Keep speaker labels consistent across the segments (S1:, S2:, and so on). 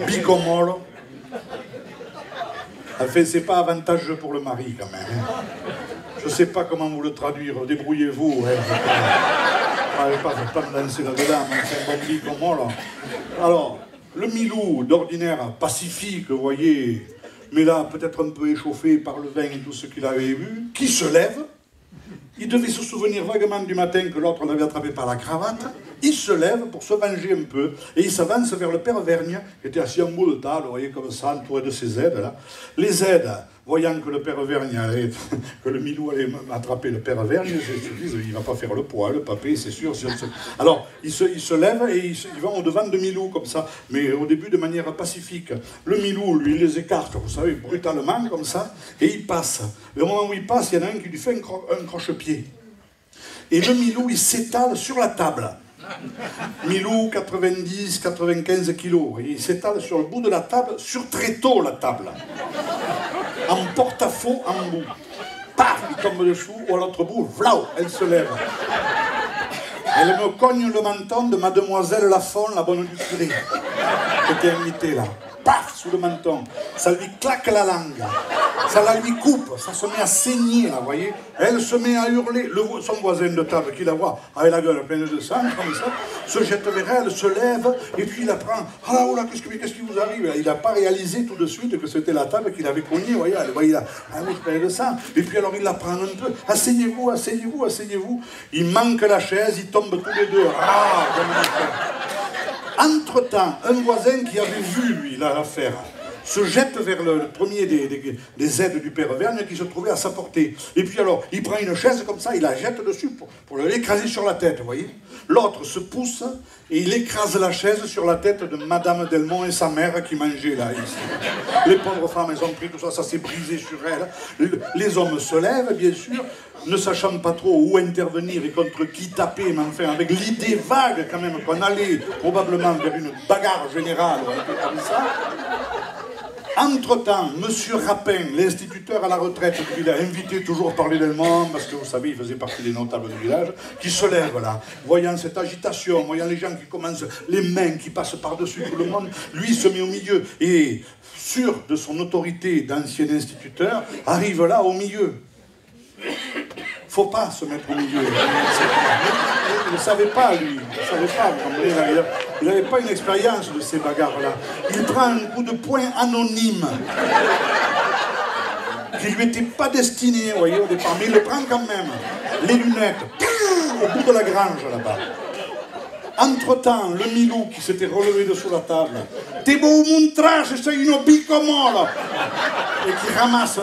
S1: Bicomol. Enfin, c'est pas avantageux pour le mari, quand même. Hein. Je sais pas comment vous le traduire, débrouillez-vous. Hein. Pas me lancer là-dedans, mais c'est un bon bicomol. Alors, le Milou, d'ordinaire pacifique, vous voyez, mais là, peut-être un peu échauffé par le vin et tout ce qu'il avait vu, qui se lève. Il devait se souvenir vaguement du matin que l'autre l'avait attrapé par la cravate. Il se lève pour se venger un peu et il s'avance vers le père Vergne, qui était assis en bout de table, vous voyez, comme ça, entouré de ses aides. Là. Les aides, voyant que le père Vergne allait, que le Milou allait attraper le père Vergne, se disent il ne va pas faire le poids, le papé, c'est sûr. Alors, il se lève et il va au-devant de Milou, comme ça, mais au début de manière pacifique. Le Milou, lui, il les écarte, vous savez, brutalement, comme ça, et il passe. Et au moment où il passe, il y en a un qui lui fait un croche-pied. Et le Milou, il s'étale sur la table. Milou, 90, 95 kilos. Et il s'étale sur le bout de la table, sur tréteau la table. En porte-à-faux, en bout. Paf, il tombe dessous, ou à l'autre bout, vlau, elle se lève. Elle me cogne le menton de mademoiselle Lafont, la bonne du curé, qui était invitée là. Paf, sous le menton. Ça lui claque la langue. Ça la lui coupe. Ça se met à saigner, là, vous voyez. Elle se met à hurler. Son voisin de table, qui la voit, avec la gueule pleine de sang, comme ça, se jette vers elle, se lève, et puis il la prend. Ah là, oh là, qu'est-ce qui vous arrive? Il n'a pas réalisé tout de suite que c'était la table qu'il avait cognée, vous voyez. Elle voyait là, ah oui, pleine de sang. Et puis alors il la prend un peu. Asseyez-vous, asseyez-vous, asseyez-vous. Il manque la chaise, ils tombent tous les deux. Ah, entre-temps, un voisin qui avait vu, lui, l'affaire, se jette vers le premier des aides du père Vergne qui se trouvait à sa portée. Et puis alors, il prend une chaise comme ça, il la jette dessus pour l'écraser sur la tête, vous voyez. L'autre se pousse et il écrase la chaise sur la tête de Madame Delmont et sa mère qui mangeaient là, ici. Les pauvres femmes, elles ont pris tout ça, ça s'est brisé sur elles. Les hommes se lèvent, bien sûr, ne sachant pas trop où intervenir et contre qui taper, mais enfin avec l'idée vague quand même qu'on allait probablement vers une bagarre générale, comme ça. Entre-temps, M. Rapin, l'instituteur à la retraite du village, invité toujours par les Delmont, parce que vous savez, il faisait partie des notables du village, qui se lève là, voyant cette agitation, voyant les gens qui commencent, les mains qui passent par-dessus tout le monde, lui se met au milieu, et sûr de son autorité d'ancien instituteur, arrive là au milieu. Faut pas se mettre au milieu. Il ne savait pas, lui. Il ne savait pas. Il n'avait pas une expérience de ces bagarres-là. Il prend un coup de poing anonyme qui lui était pas destiné, vous voyez, au départ. Mais il le prend quand même. Les lunettes, au bout de la grange, là-bas. Entre-temps, le Milou qui s'était relevé dessous la table, « T'es beau montrage, c'est une bicomole !» et qui ramasse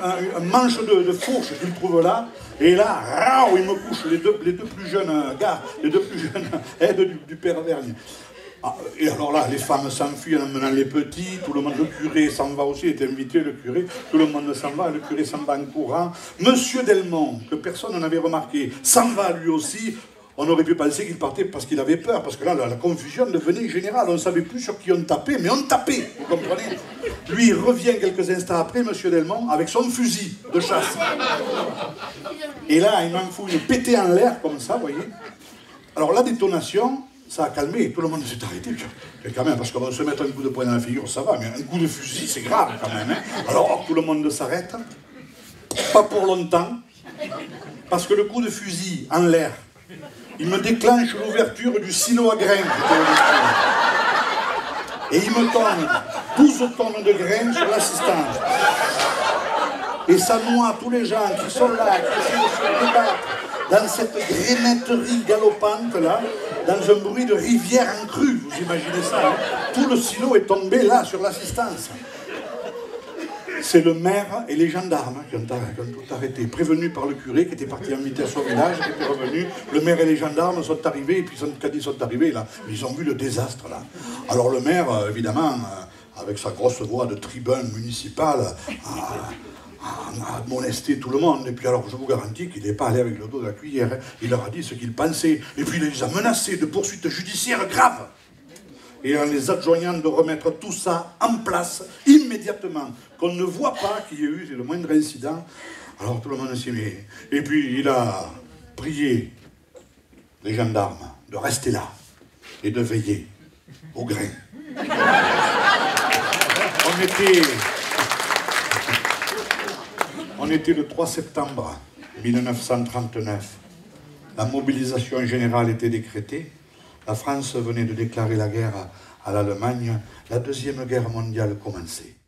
S1: un manche de fourche qu'il trouve là, et là, rao, il me couche les deux plus jeunes gars, les deux plus jeunes aides du père Vergne. Ah, et alors là, les femmes s'enfuient en emmenant les petits, tout le monde, le curé s'en va aussi, il était invité, le curé, tout le monde s'en va, le curé s'en va en courant. Monsieur Delmont, que personne n'avait remarqué, s'en va lui aussi. On aurait pu penser qu'il partait parce qu'il avait peur, parce que là, la confusion devenait générale. On ne savait plus sur qui on tapait, mais on tapait, vous comprenez? Lui, il revient quelques instants après, monsieur Delmont, avec son fusil de chasse. Et là, il m'en fout une pétée en l'air, comme ça, vous voyez. Alors, la détonation, ça a calmé, tout le monde s'est arrêté. Et quand même, parce qu'on va se mettre un coup de poing dans la figure, ça va, mais un coup de fusil, c'est grave, quand même. Hein. Alors, tout le monde s'arrête, pas pour longtemps, parce que le coup de fusil en l'air, il me déclenche l'ouverture du silo à grains. Et il me donne 12 tonnes de grains sur l'assistance. Et ça noie tous les gens qui sont là, qui essaient de se débattre dans cette grénetterie galopante là, dans un bruit de rivière en crue, vous imaginez ça, hein? Tout le silo est tombé là, sur l'assistance. C'est le maire et les gendarmes qui ont tout arrêté, prévenus par le curé qui était parti en vitesse au village, qui était revenu. Le maire et les gendarmes sont arrivés, et puis quand ils sont arrivés, là, ils ont vu le désastre, là. Alors le maire, évidemment, avec sa grosse voix de tribun municipal, a admonesté tout le monde. Et puis alors, je vous garantis qu'il n'est pas allé avec le dos de la cuillère. Hein. Il leur a dit ce qu'il pensait. Et puis il les a menacés de poursuites judiciaires graves. Et en les adjoignant de remettre tout ça en place immédiatement, qu'on ne voit pas qu'il y ait eu le moindre incident. Alors tout le monde s'y met. Et puis il a prié les gendarmes de rester là et de veiller au grain. On était le 3 septembre 1939. La mobilisation générale était décrétée. La France venait de déclarer la guerre à l'Allemagne. La Deuxième Guerre mondiale commençait.